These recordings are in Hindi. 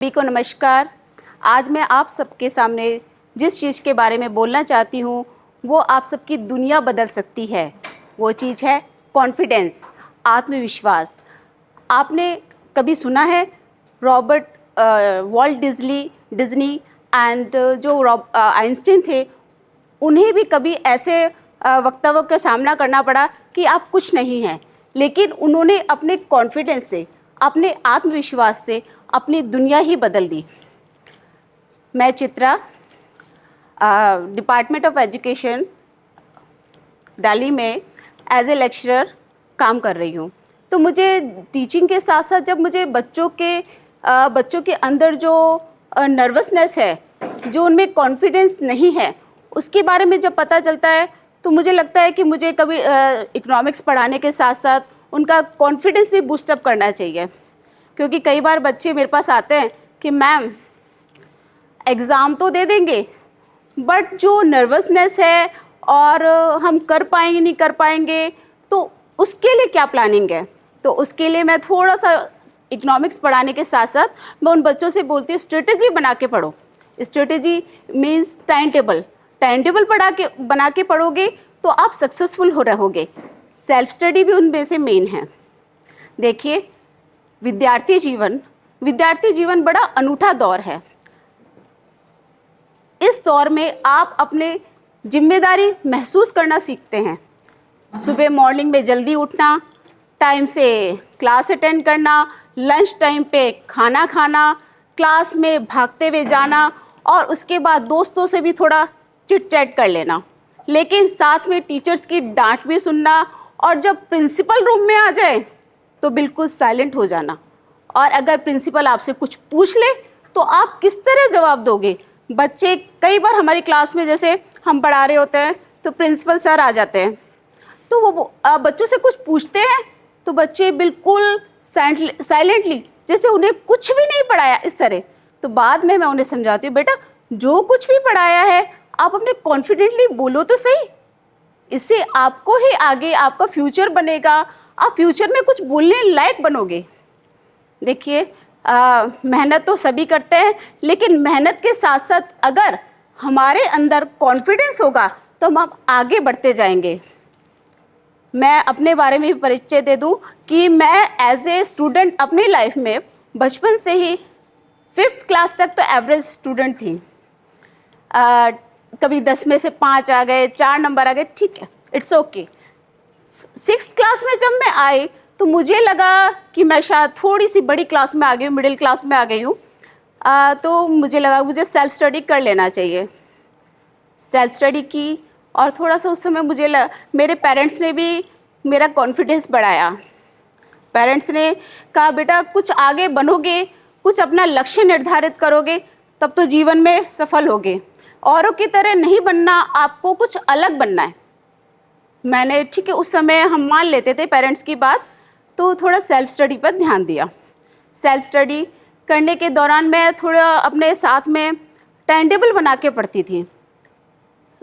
सभी को नमस्कार। आज मैं आप सबके सामने जिस चीज़ के बारे में बोलना चाहती हूँ वो आप सबकी दुनिया बदल सकती है। वो चीज़ है कॉन्फिडेंस, आत्मविश्वास। आपने कभी सुना है रॉबर्ट वॉल्ट डिज्नी एंड जो आइंस्टीन थे, उन्हें भी कभी ऐसे वक्तव्यों का सामना करना पड़ा कि आप कुछ नहीं हैं, लेकिन उन्होंने अपने कॉन्फिडेंस से, अपने आत्मविश्वास से अपनी दुनिया ही बदल दी। मैं Chitra, department of education Delhi में एज ए लेक्चरर काम कर रही हूँ। तो मुझे टीचिंग के साथ साथ जब मुझे बच्चों के अंदर जो नर्वसनेस है, जो उनमें कॉन्फिडेंस नहीं है, उसके बारे में जब पता चलता है तो मुझे लगता है कि मुझे कभी इकोनॉमिक्स पढ़ाने के साथ साथ उनका कॉन्फिडेंस भी बूस्टअप करना चाहिए। क्योंकि कई बार बच्चे मेरे पास आते हैं कि मैम एग्ज़ाम तो दे देंगे, बट जो नर्वसनेस है और हम कर पाएंगे नहीं कर पाएंगे, तो उसके लिए क्या प्लानिंग है। तो उसके लिए मैं थोड़ा सा इकोनॉमिक्स पढ़ाने के साथ साथ मैं उन बच्चों से बोलती हूँ स्ट्रेटेजी बना के पढ़ो। स्ट्रेटेजी मीन्स टाइम टेबल बना के पढ़ोगे तो आप सक्सेसफुल हो रहोगे। सेल्फ स्टडी भी उनमें से मेन है। देखिए, विद्यार्थी जीवन बड़ा अनूठा दौर है। इस दौर में आप अपने जिम्मेदारी महसूस करना सीखते हैं। सुबह मॉर्निंग में जल्दी उठना, टाइम से क्लास अटेंड करना, लंच टाइम पे खाना खाना, क्लास में भागते हुए जाना और उसके बाद दोस्तों से भी थोड़ा चिट चैट कर लेना, लेकिन साथ में टीचर्स की डांट भी सुनना, और जब प्रिंसिपल रूम में आ जाए तो बिल्कुल साइलेंट हो जाना। और अगर प्रिंसिपल आपसे कुछ पूछ ले तो आप किस तरह जवाब दोगे। बच्चे कई बार हमारी क्लास में, जैसे हम पढ़ा रहे होते हैं तो प्रिंसिपल सर आ जाते हैं, तो वो बच्चों से कुछ पूछते हैं तो बच्चे बिल्कुल साइलेंटली, जैसे उन्हें कुछ भी नहीं पढ़ाया, इस तरह। तो बाद में मैं उन्हें समझाती हूँ, बेटा जो कुछ भी पढ़ाया है आप अपने कॉन्फिडेंटली बोलो तो सही। इससे आपको ही आगे आपका फ्यूचर बनेगा, आप फ्यूचर में कुछ बोलने लायक बनोगे। देखिए, मेहनत तो सभी करते हैं, लेकिन मेहनत के साथ साथ अगर हमारे अंदर कॉन्फिडेंस होगा तो हम आगे बढ़ते जाएंगे। मैं अपने बारे में भी परिचय दे दूं कि मैं एज ए स्टूडेंट अपनी लाइफ में बचपन से ही 5th क्लास तक तो एवरेज स्टूडेंट थी। कभी 10 में से 5 आ गए, 4 नंबर आ गए, ठीक है, इट्स ओके। 6th क्लास में जब मैं आई तो मुझे लगा कि मैं शायद थोड़ी सी बड़ी क्लास में आ गई हूँ, मिडिल क्लास में आ गई हूँ। तो मुझे लगा मुझे सेल्फ स्टडी कर लेना चाहिए। सेल्फ स्टडी की और थोड़ा सा उस समय मेरे पेरेंट्स ने भी मेरा कॉन्फिडेंस बढ़ाया। पेरेंट्स ने कहा, बेटा कुछ आगे बनोगे, कुछ अपना लक्ष्य निर्धारित करोगे, तब तो जीवन में सफल होगे। औरों की तरह नहीं बनना, आपको कुछ अलग बनना है। मैंने, ठीक है, उस समय हम मान लेते थे पेरेंट्स की बात, तो थोड़ा सेल्फ स्टडी पर ध्यान दिया। सेल्फ स्टडी करने के दौरान मैं थोड़ा अपने साथ में टाइम टेबल बना के पढ़ती थी।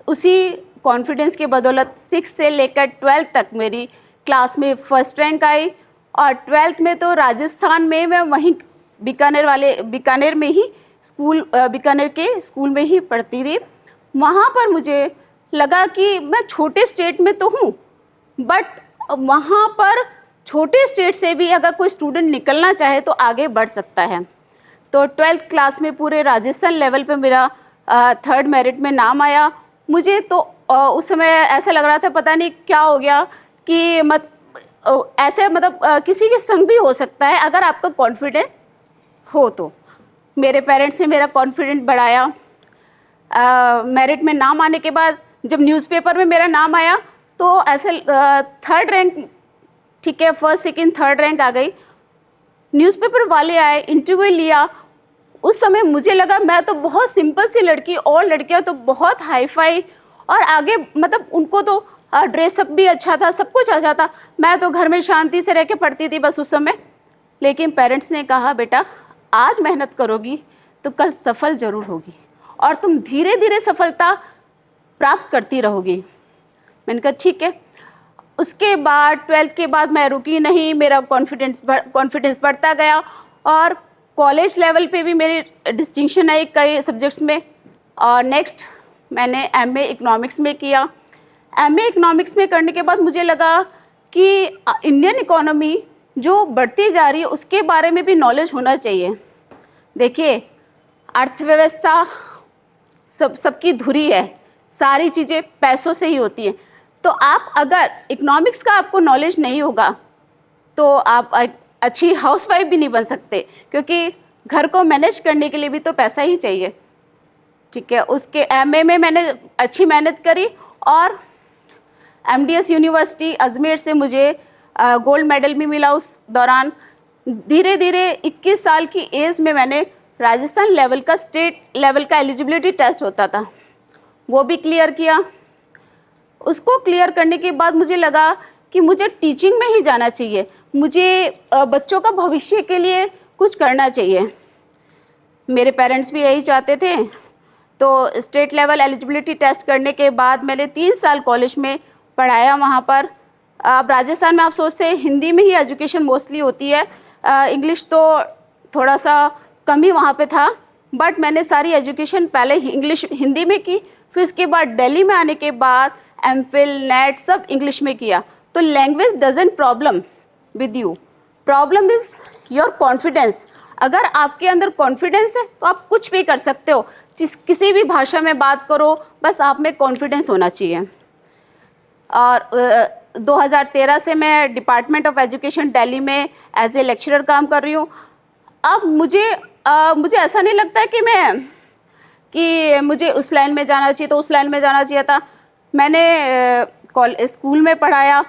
उसी कॉन्फिडेंस के बदौलत 6 से लेकर 12th तक मेरी क्लास में फर्स्ट रैंक आई। और 12th में तो राजस्थान में मैं वहीं बीकानेर में ही बीकानेर के स्कूल में ही पढ़ती थी। वहाँ पर मुझे लगा कि मैं छोटे स्टेट में तो हूँ, बट वहाँ पर छोटे स्टेट से भी अगर कोई स्टूडेंट निकलना चाहे तो आगे बढ़ सकता है। तो 12th क्लास में पूरे राजस्थान लेवल पे मेरा 3rd मेरिट में नाम आया। मुझे तो उस समय ऐसा लग रहा था पता नहीं क्या हो गया कि ऐसे किसी के संग भी हो सकता है अगर आपका कॉन्फिडेंस हो तो। मेरे पेरेंट्स ने मेरा कॉन्फिडेंस बढ़ाया। मेरिट में नाम आने के बाद जब न्यूज़पेपर में मेरा नाम आया तो ऐसे 3rd रैंक, ठीक है, 1st, 2nd, 3rd रैंक आ गई। न्यूज़पेपर वाले आए, इंटरव्यू लिया। उस समय मुझे लगा मैं तो बहुत सिंपल सी लड़की, और लड़कियां तो बहुत हाई फाई और आगे, उनको तो ड्रेसअप भी अच्छा था, सब कुछ अच्छा था। मैं तो घर में शांति से रह के पढ़ती थी बस उस समय। लेकिन पेरेंट्स ने कहा, बेटा आज मेहनत करोगी तो कल सफल ज़रूर होगी और तुम धीरे धीरे सफलता प्राप्त करती रहोगी। मैंने कहा ठीक है। उसके बाद 12th के बाद मैं रुकी नहीं, मेरा कॉन्फिडेंस बढ़ता गया और कॉलेज लेवल पे भी मेरी डिस्टिंक्शन आई कई सब्जेक्ट्स में। और नेक्स्ट मैंने एमए इकोनॉमिक्स में किया। एमए इकोनॉमिक्स में करने के बाद मुझे लगा कि इंडियन इकोनॉमी जो बढ़ती जा रही है उसके बारे में भी नॉलेज होना चाहिए। देखिए, अर्थव्यवस्था सबकी धुरी है, सारी चीज़ें पैसों से ही होती हैं। तो आप अगर इकोनॉमिक्स का आपको नॉलेज नहीं होगा तो आप अच्छी हाउसवाइफ भी नहीं बन सकते, क्योंकि घर को मैनेज करने के लिए भी तो पैसा ही चाहिए। ठीक है, उसके एमए में मैंने अच्छी मेहनत करी और एमडीएस यूनिवर्सिटी अजमेर से मुझे गोल्ड मेडल भी मिला। उस दौरान धीरे धीरे 21 साल की एज में मैंने राजस्थान लेवल का, स्टेट लेवल का एलिजिबिलिटी टेस्ट होता था, वो भी क्लियर किया। उसको क्लियर करने के बाद मुझे लगा कि मुझे टीचिंग में ही जाना चाहिए, मुझे बच्चों का भविष्य के लिए कुछ करना चाहिए। मेरे पेरेंट्स भी यही चाहते थे। तो स्टेट लेवल एलिजिबिलिटी टेस्ट करने के बाद मैंने 3 साल कॉलेज में पढ़ाया वहाँ पर। अब राजस्थान में आप सोचते हैं हिंदी में ही एजुकेशन मोस्टली होती है, इंग्लिश तो थोड़ा सा कम ही वहाँ पे था, बट मैंने सारी एजुकेशन पहले इंग्लिश हिंदी में की। फिर उसके बाद दिल्ली में आने के बाद एमफिल नेट सब इंग्लिश में किया। तो language doesn't problem with you, problem is your confidence. अगर आपके अंदर कॉन्फिडेंस है तो आप कुछ भी कर सकते हो, किसी भी भाषा में बात करो, बस आप में कॉन्फिडेंस होना चाहिए। और 2013 से मैं डिपार्टमेंट ऑफ एजुकेशन दिल्ली में एज ए लेक्चरर काम कर रही हूँ। अब मुझे ऐसा नहीं लगता है कि मुझे उस लाइन में जाना चाहिए तो उस लाइन में जाना चाहिए था। मैंने स्कूल में पढ़ाया,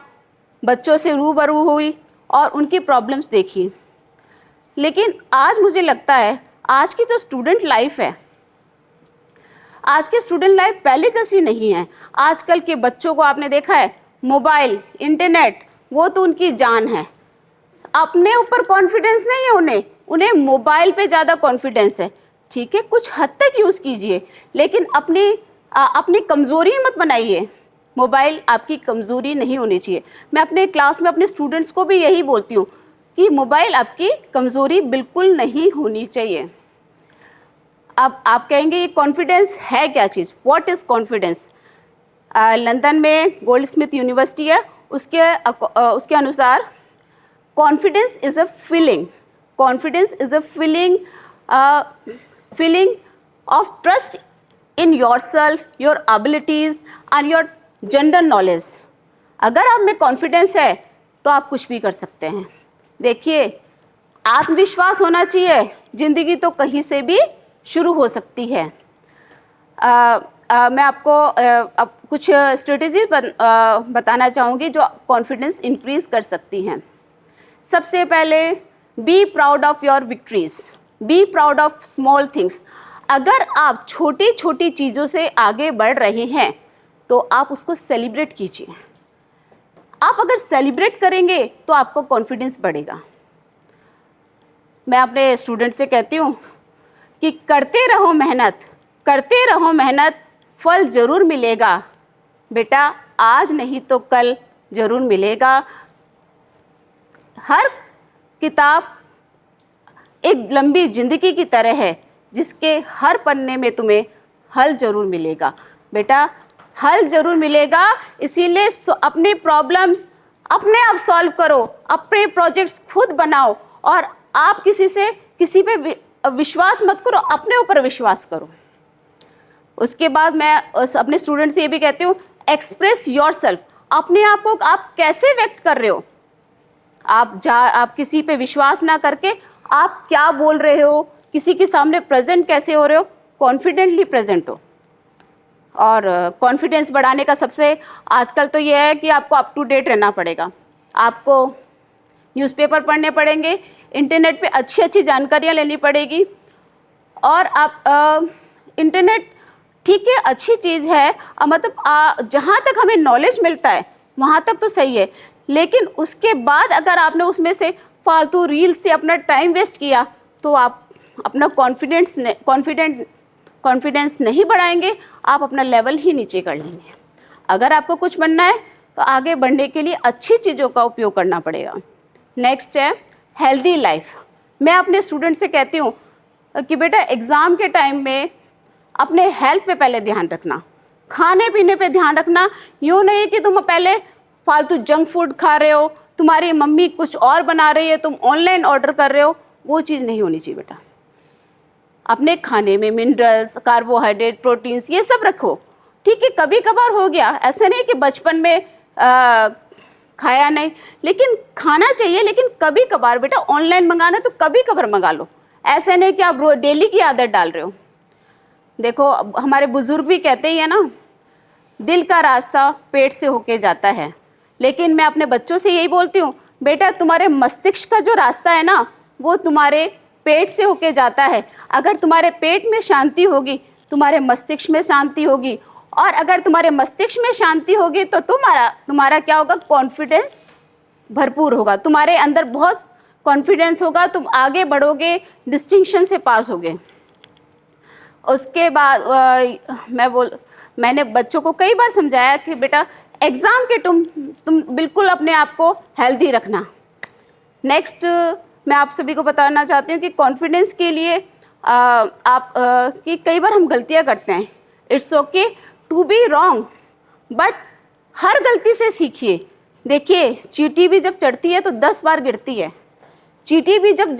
बच्चों से रूबरू हुई और उनकी प्रॉब्लम्स देखी। लेकिन आज मुझे लगता है आज की जो स्टूडेंट लाइफ है, आज की स्टूडेंट लाइफ पहले जैसी नहीं है। आजकल के बच्चों को आपने देखा है, मोबाइल, इंटरनेट, वो तो उनकी जान है। अपने ऊपर कॉन्फिडेंस नहीं है उन्हें मोबाइल पे ज़्यादा कॉन्फिडेंस है। ठीक है, कुछ हद तक यूज़ कीजिए, लेकिन अपनी कमज़ोरी मत बनाइए। मोबाइल आपकी कमज़ोरी नहीं होनी चाहिए। मैं अपने क्लास में अपने स्टूडेंट्स को भी यही बोलती हूँ कि मोबाइल आपकी कमज़ोरी बिल्कुल नहीं होनी चाहिए। अब आप कहेंगे ये कॉन्फिडेंस है क्या चीज़, व्हाट इज़ कॉन्फिडेंस? लंदन में गोल्ड स्मिथ यूनिवर्सिटी है, उसके अनुसार confidence is a feeling, confidence is a feeling of trust in your self, your abilities and your general knowledge. अगर आप में कॉन्फिडेंस है तो आप कुछ भी कर सकते हैं। देखिए, आत्मविश्वास होना चाहिए, ज़िंदगी तो कहीं से भी शुरू हो सकती है। मैं आपको अब कुछ स्ट्रेटजी बताना चाहूँगी जो कॉन्फिडेंस इंक्रीज़ कर सकती हैं। सबसे पहले, be proud of your victories, be proud of small things. अगर आप छोटी छोटी चीज़ों से आगे बढ़ रहे हैं तो आप उसको सेलिब्रेट कीजिए। आप अगर सेलिब्रेट करेंगे तो आपको कॉन्फिडेंस बढ़ेगा। मैं अपने स्टूडेंट से कहती हूँ कि करते रहो मेहनत, फल ज़रूर मिलेगा बेटा, आज नहीं तो कल ज़रूर मिलेगा। हर किताब एक लंबी ज़िंदगी की तरह है, जिसके हर पन्ने में तुम्हें हल ज़रूर मिलेगा बेटा, हल ज़रूर मिलेगा। इसीलिए अपनी प्रॉब्लम्स अपने आप सॉल्व करो, अपने प्रोजेक्ट्स खुद बनाओ और आप किसी पे विश्वास मत करो, अपने ऊपर विश्वास करो। उसके बाद मैं अपने स्टूडेंट से ये भी कहती हूँ, एक्सप्रेस योरसेल्फ। अपने आप को आप कैसे व्यक्त कर रहे हो, आप किसी पे विश्वास ना करके आप क्या बोल रहे हो, किसी के सामने प्रेजेंट कैसे हो रहे हो, कॉन्फिडेंटली प्रेजेंट हो। और कॉन्फिडेंस बढ़ाने का सबसे आजकल तो ये है कि आपको अप टू डेट रहना पड़ेगा। आपको न्यूज़पेपर पढ़ने पड़ेंगे, इंटरनेट पे अच्छी अच्छी जानकारियाँ लेनी पड़ेगी। और आप इंटरनेट ठीक है, अच्छी चीज़ है, मतलब जहाँ तक हमें नॉलेज मिलता है वहाँ तक तो सही है, लेकिन उसके बाद अगर आपने उसमें से फालतू रील से अपना टाइम वेस्ट किया तो आप अपना कॉन्फिडेंस नहीं बढ़ाएंगे, आप अपना लेवल ही नीचे कर लेंगे। अगर आपको कुछ बनना है तो आगे बढ़ने के लिए अच्छी चीज़ों का उपयोग करना पड़ेगा। नेक्स्ट है हेल्दी लाइफ। मैं अपने स्टूडेंट से कहती हूँ कि बेटा एग्ज़ाम के टाइम में अपने हेल्थ पे पहले ध्यान रखना, खाने पीने पे ध्यान रखना। यूँ नहीं कि तुम पहले फालतू जंक फूड खा रहे हो, तुम्हारी मम्मी कुछ और बना रही है, तुम ऑनलाइन ऑर्डर कर रहे हो, वो चीज़ नहीं होनी चाहिए बेटा। अपने खाने में मिनरल्स, कार्बोहाइड्रेट, प्रोटीन्स ये सब रखो। ठीक है, कभी कभार हो गया, ऐसे नहीं कि बचपन में खाया नहीं, लेकिन खाना चाहिए। लेकिन कभी कभार बेटा ऑनलाइन मंगाना तो कभी कभार मंगा लो, ऐसे नहीं कि आप डेली की आदत डाल रहे हो। देखो हमारे बुजुर्ग भी कहते ही है ना, दिल का रास्ता पेट से होके जाता है। लेकिन मैं अपने बच्चों से यही बोलती हूँ, बेटा तुम्हारे मस्तिष्क का जो रास्ता है ना, वो तुम्हारे पेट से होके जाता है। अगर तुम्हारे पेट में शांति होगी, तुम्हारे मस्तिष्क में शांति होगी, और अगर तुम्हारे मस्तिष्क में शांति होगी तो तुम्हारा क्या होगा, कॉन्फिडेंस भरपूर होगा, तुम्हारे अंदर बहुत कॉन्फिडेंस होगा, तुम आगे बढ़ोगे, डिस्टिंक्शन से पास होगे। उसके बाद मैंने बच्चों को कई बार समझाया कि बेटा एग्ज़ाम के तुम बिल्कुल अपने आप को हेल्दी रखना। नेक्स्ट मैं आप सभी को बताना चाहती हूँ कि कॉन्फिडेंस के लिए कि कई बार हम गलतियाँ करते हैं। It's okay to be wrong, but हर गलती से सीखिए। देखिए चींटी भी जब चढ़ती है तो 10 बार गिरती है, चींटी भी जब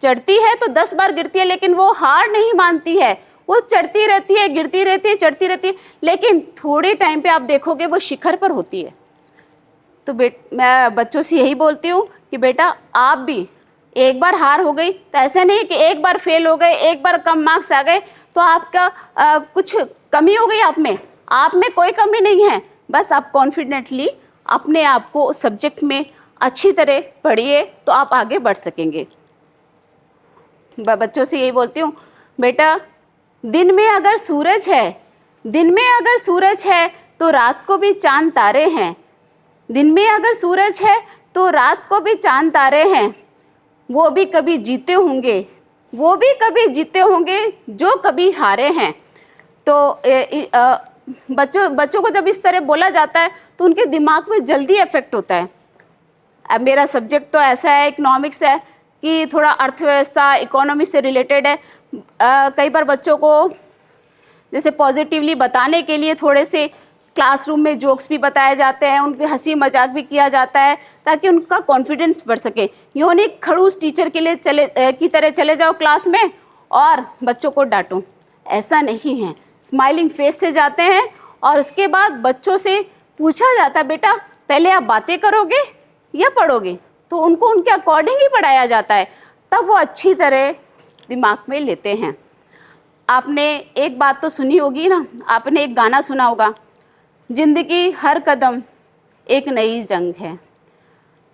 चढ़ती है तो 10 बार गिरती है, लेकिन वो हार नहीं मानती है, वो चढ़ती रहती है, गिरती रहती है, चढ़ती रहती है, लेकिन थोड़े टाइम पे आप देखोगे वो शिखर पर होती है। तो मैं बच्चों से यही बोलती हूँ कि बेटा आप भी एक बार हार हो गई तो ऐसे नहीं कि एक बार फेल हो गए, एक बार कम मार्क्स आ गए तो आपका कुछ कमी हो गई। आप में कोई कमी नहीं है, बस आप कॉन्फिडेंटली अपने आप को सब्जेक्ट में अच्छी तरह पढ़िए तो आप आगे बढ़ सकेंगे। बच्चों से यही बोलती हूँ, बेटा दिन में अगर सूरज है तो रात को भी चांद तारे हैं। दिन में अगर सूरज है तो रात को भी चांद तारे हैं। वो भी कभी जीते होंगे जो कभी हारे हैं। तो बच्चों को जब इस तरह बोला जाता है तो उनके दिमाग में जल्दी इफेक्ट होता है। अब मेरा सब्जेक्ट तो ऐसा है, इकोनॉमिक्स है, कि थोड़ा अर्थव्यवस्था इकोनॉमी से रिलेटेड है। कई बार बच्चों को जैसे पॉजिटिवली बताने के लिए थोड़े से क्लासरूम में जोक्स भी बताए जाते हैं, उनके हंसी मजाक भी किया जाता है ताकि उनका कॉन्फिडेंस बढ़ सके। यूँ नहीं खड़ूस टीचर के लिए की तरह चले जाओ क्लास में और बच्चों को डांटो, ऐसा नहीं है। स्माइलिंग फेस से जाते हैं और उसके बाद बच्चों से पूछा जाता है, बेटा पहले आप बातें करोगे या पढ़ोगे, तो उनको उनके अकॉर्डिंग ही पढ़ाया जाता है, तब वो अच्छी तरह दिमाग में लेते हैं। आपने एक बात तो सुनी होगी ना, आपने एक गाना सुना होगा, जिंदगी हर कदम एक नई जंग है।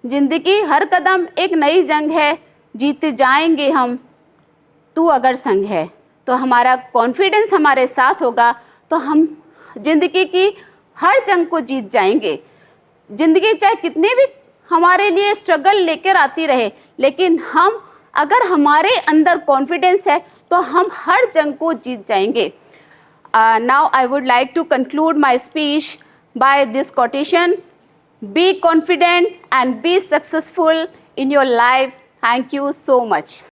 जिंदगी हर कदम एक नई जंग है, जीत जाएंगे हम तू अगर संग है। तो हमारा कॉन्फिडेंस हमारे साथ होगा तो हम जिंदगी की हर जंग को जीत जाएंगे। जिंदगी चाहे कितने भी हमारे लिए स्ट्रगल लेकर आती रहे, लेकिन हम अगर हमारे अंदर कॉन्फिडेंस है तो हम हर जंग को जीत जाएंगे। Now I would like to conclude my speech by this quotation: be confident and be successful in your life. Thank you so much.